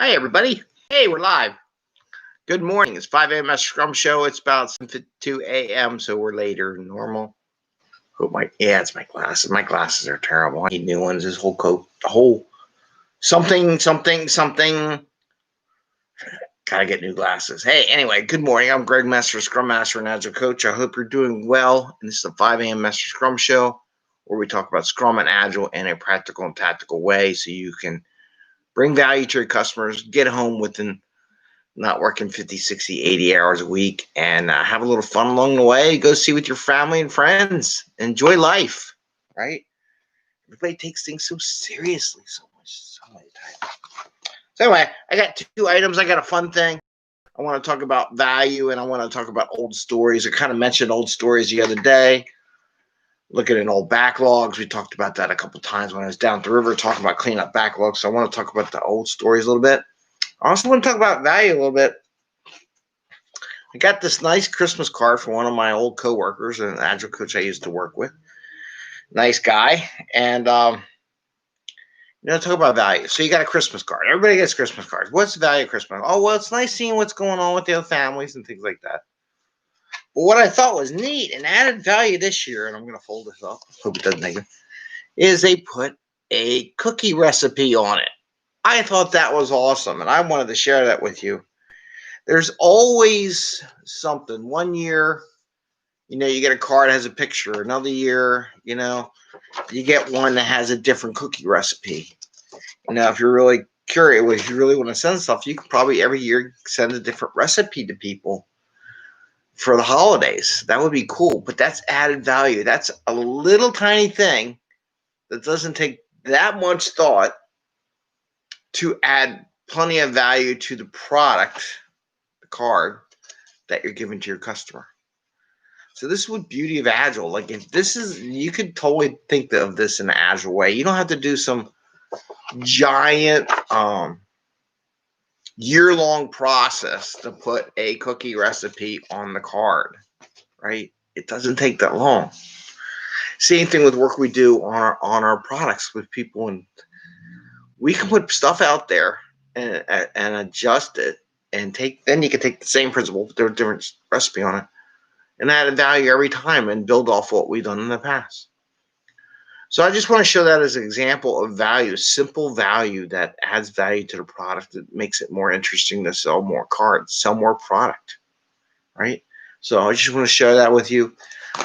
Hi, everybody. Hey, we're live. Good morning. It's 5 a.m. Mester Scrum Show. It's about 7:52 a.m., so we're later than normal. It's my glasses. My glasses are terrible. I need new ones. This whole coat, the whole something. Gotta get new glasses. Hey, anyway, good morning. I'm Greg Mester, Scrum Master and Agile Coach. I hope you're doing well. And this is the 5 a.m. Mester Scrum Show, where we talk about Scrum and Agile in a practical and tactical way so you can bring value to your customers, get home within not working 50, 60, 80 hours a week, and have a little fun along the way. Go see with your family and friends. Enjoy life, right? Everybody takes things so seriously so many times. So anyway, I got two items. I got a fun thing. I want to talk about value, and I want to talk about old stories. I kind of mentioned old stories the other day. Looking at old backlogs. We talked about that a couple times when I was down at the river talking about cleaning up backlogs. So I want to talk about the old stories a little bit. I also want to talk about value a little bit. I got this nice Christmas card from one of my old coworkers, an Agile coach I used to work with. Nice guy. And, talk about value. So you got a Christmas card. Everybody gets Christmas cards. What's the value of Christmas? Oh, well, it's nice seeing what's going on with the other families and things like that. But what I thought was neat and added value this year, and I'm going to fold this up, hope it doesn't make it, is they put a cookie recipe on it. I thought that was awesome, and I wanted to share that with you. There's always something. One year, you get a card that has a picture. Another year, you get one that has a different cookie recipe. If you're really curious, if you really want to send stuff, you can probably every year send a different recipe to people for the holidays. That would be cool, but that's added value. That's a little tiny thing that doesn't take that much thought to add plenty of value to the product, the card that you're giving to your customer. So this is what beauty of Agile. Like if this is, you could totally think of this in an Agile way. You don't have to do some giant year-long process to put a cookie recipe on the card, right? It doesn't take that long. Same thing with work we do on our products with people, and we can put stuff out there and adjust it and then you can take the same principle, but there's a different recipe on it, and add value every time and build off what we've done in the past. So I just want to show that as an example of value, simple value that adds value to the product, that makes it more interesting to sell more cards, sell more product, right? So I just want to share that with you,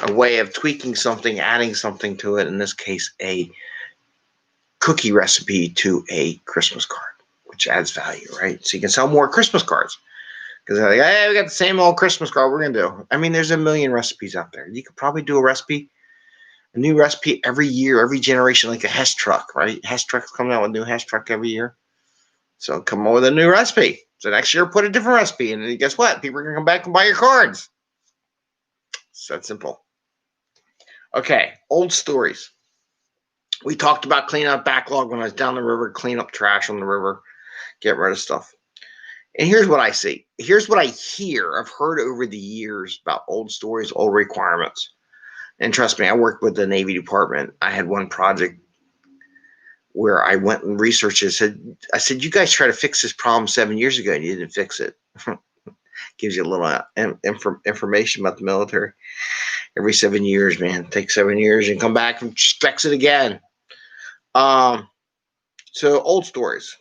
a way of tweaking something, adding something to it, in this case, a cookie recipe to a Christmas card, which adds value, right? So you can sell more Christmas cards. Because they're like, hey, we got the same old Christmas card we're going to do. I mean, there's a million recipes out there. You could probably do a new recipe every year, every generation, like a Hess truck, right? Hess truck's coming out with a new Hess truck every year. So come up with a new recipe. So next year, put a different recipe. And then guess what? People are going to come back and buy your cards. It's that simple. Okay, old stories. We talked about cleaning up backlog when I was down the river, clean up trash on the river, get rid of stuff. And here's what I see. Here's what I hear. I've heard over the years about old stories, old requirements. And trust me, I worked with the Navy Department. I had one project where I went and researched it. I said, you guys tried to fix this problem 7 years ago and you didn't fix it. Gives you a little information about the military. Every 7 years, man. Take 7 years and come back and fix it again. So old stories.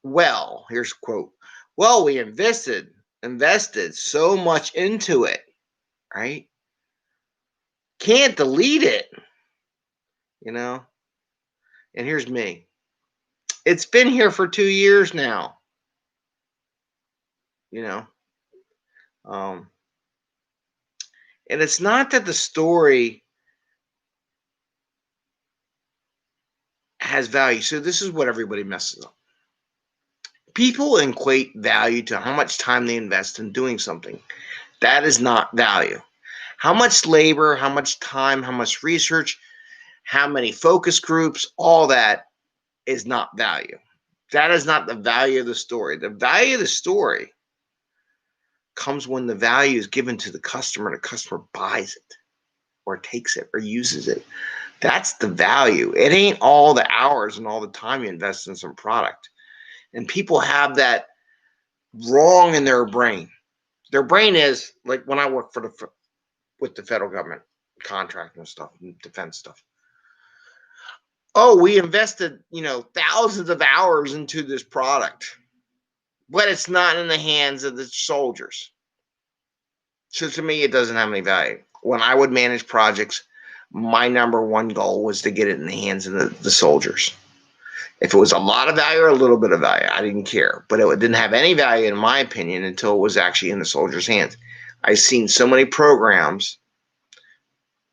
Well, here's a quote. Well, we invested so much into it, right? Can't delete it, And here's me. It's been here for 2 years now, And it's not that the story has value. So this is what everybody messes up. People equate value to how much time they invest in doing something. That is not value. How much labor, how much time, how much research, how many focus groups, all that is not value. That is not the value of the story. The value of the story comes when the value is given to the customer buys it or takes it or uses it. That's the value. It ain't all the hours and all the time you invest in some product. And people have that wrong in their brain. Their brain is like when I work with the federal government, contracting and stuff, and defense stuff. Oh, we invested, thousands of hours into this product, but it's not in the hands of the soldiers. So to me, it doesn't have any value. When I would manage projects, my number one goal was to get it in the hands of the soldiers. If it was a lot of value or a little bit of value, I didn't care. But it didn't have any value, in my opinion, until it was actually in the soldiers' hands. I've seen so many programs,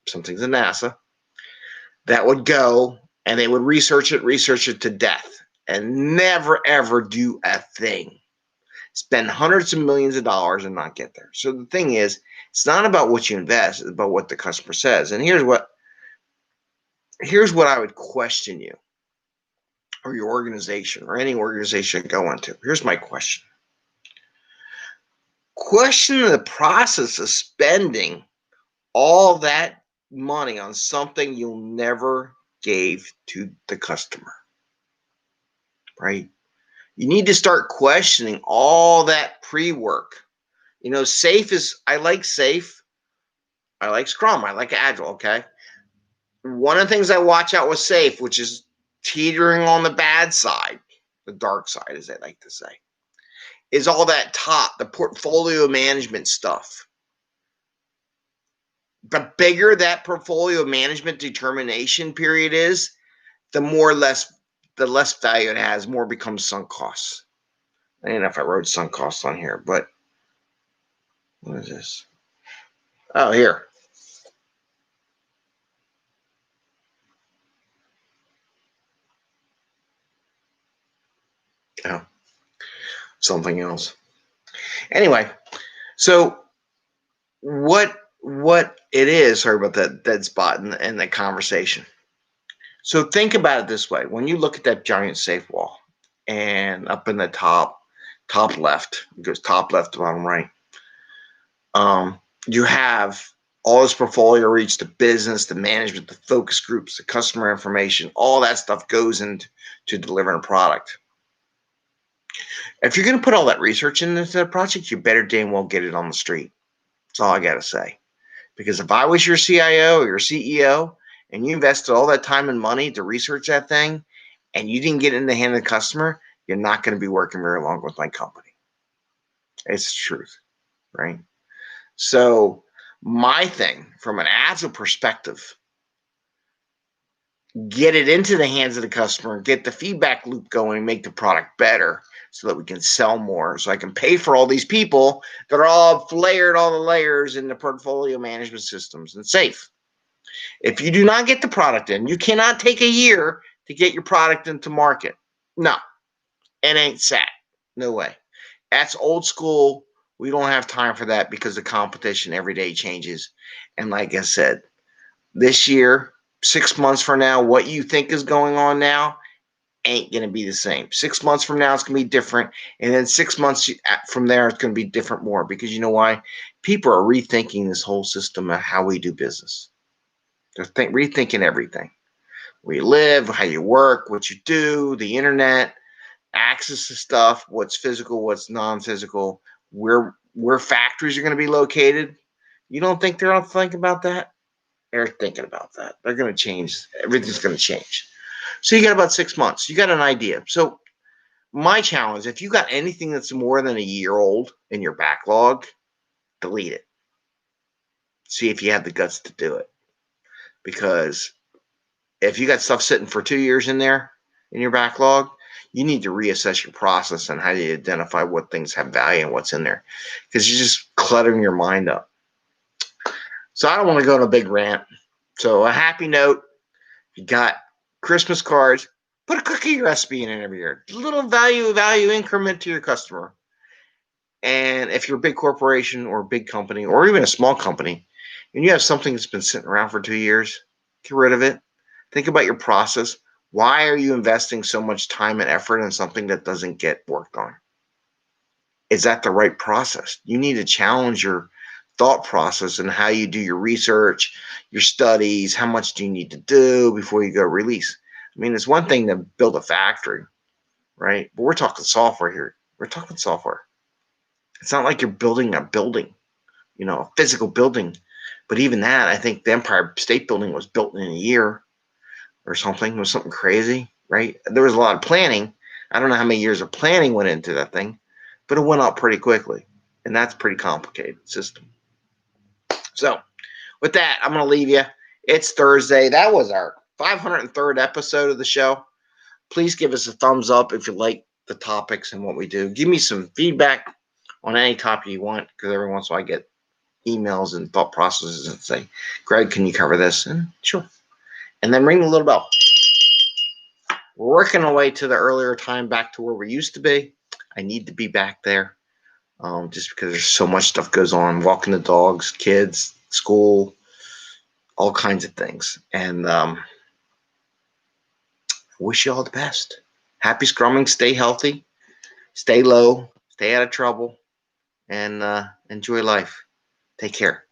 something's in NASA, that would go and they would research it to death and never, ever do a thing. Spend hundreds of millions of dollars and not get there. So the thing is, it's not about what you invest, it's about what the customer says. And here's what I would question you, or your organization, or any organization you go into. Here's my question. Question the process of spending all that money on something you'll never gave to the customer, right? You need to start questioning all that pre-work. I like SAFe. I like Scrum. I like Agile, okay? One of the things I watch out with SAFe, which is teetering on the bad side, the dark side, as they like to say, is all that the portfolio management stuff. The bigger that portfolio management determination period is, the less value it has, more becomes sunk costs. I don't know if I wrote sunk costs on here, but what is this? Oh, here. Oh, something else. Anyway, so what it is, sorry about that dead spot in the conversation. So think about it this way. When you look at that giant SAFe wall, and up in the top left, it goes top left to bottom right, you have all this portfolio reach, the business, the management, the focus groups, the customer information, all that stuff goes into delivering a product. If you're going to put all that research into the project, you better damn well get it on the street. That's all I got to say. Because if I was your CIO or your CEO and you invested all that time and money to research that thing and you didn't get it in the hand of the customer, you're not going to be working very long with my company. It's the truth, right? So my thing from an Agile perspective, get it into the hands of the customer, get the feedback loop going, make the product better so that we can sell more, so I can pay for all these people that are all layered, all the layers in the portfolio management systems and SAFe. If you do not get the product in, you cannot take a year to get your product into market. No, it ain't SAT. No way. That's old school. We don't have time for that because the competition every day changes. And like I said, this year, 6 months from now, what you think is going on now ain't going to be the same. 6 months from now, it's going to be different. And then 6 months from there, it's going to be different more. Because you know why? People are rethinking this whole system of how we do business. They're rethinking everything. Where you live, how you work, what you do, the internet, access to stuff, what's physical, what's non-physical, where factories are going to be located. You don't think they're all thinking about that? They're thinking about that. They're going to change. Everything's going to change. So you got about 6 months. You got an idea. So my challenge, if you got anything that's more than a year old in your backlog, delete it. See if you have the guts to do it. Because if you got stuff sitting for 2 years in there in your backlog, you need to reassess your process and how do you identify what things have value and what's in there. Because you're just cluttering your mind up. So I don't want to go on a big rant. So a happy note, you got Christmas cards, put a cookie recipe in it every year. A little value increment to your customer. And if you're a big corporation or a big company or even a small company, and you have something that's been sitting around for 2 years, get rid of it. Think about your process. Why are you investing so much time and effort in something that doesn't get worked on? Is that the right process? You need to challenge your thought process and how you do your research, your studies, how much do you need to do before you go release. I mean, it's one thing to build a factory, right? But we're talking software here. We're talking software. It's not like you're building a building, a physical building. But even that, I think the Empire State Building was built in a year or something. It was something crazy, right? There was a lot of planning. I don't know how many years of planning went into that thing, but it went up pretty quickly. And that's a pretty complicated system. So with that, I'm going to leave you. It's Thursday. That was our 503rd episode of the show. Please give us a thumbs up if you like the topics and what we do. Give me some feedback on any topic you want, because every once in a while I get emails and thought processes and say, Greg, can you cover this? And sure. And then ring the little bell. We're working our way to the earlier time, back to where we used to be. I need to be back there, just because there's so much stuff goes on, walking the dogs, kids, school, all kinds of things. And I wish you all the best. Happy scrumming. Stay healthy. Stay low. Stay out of trouble. And enjoy life. Take care.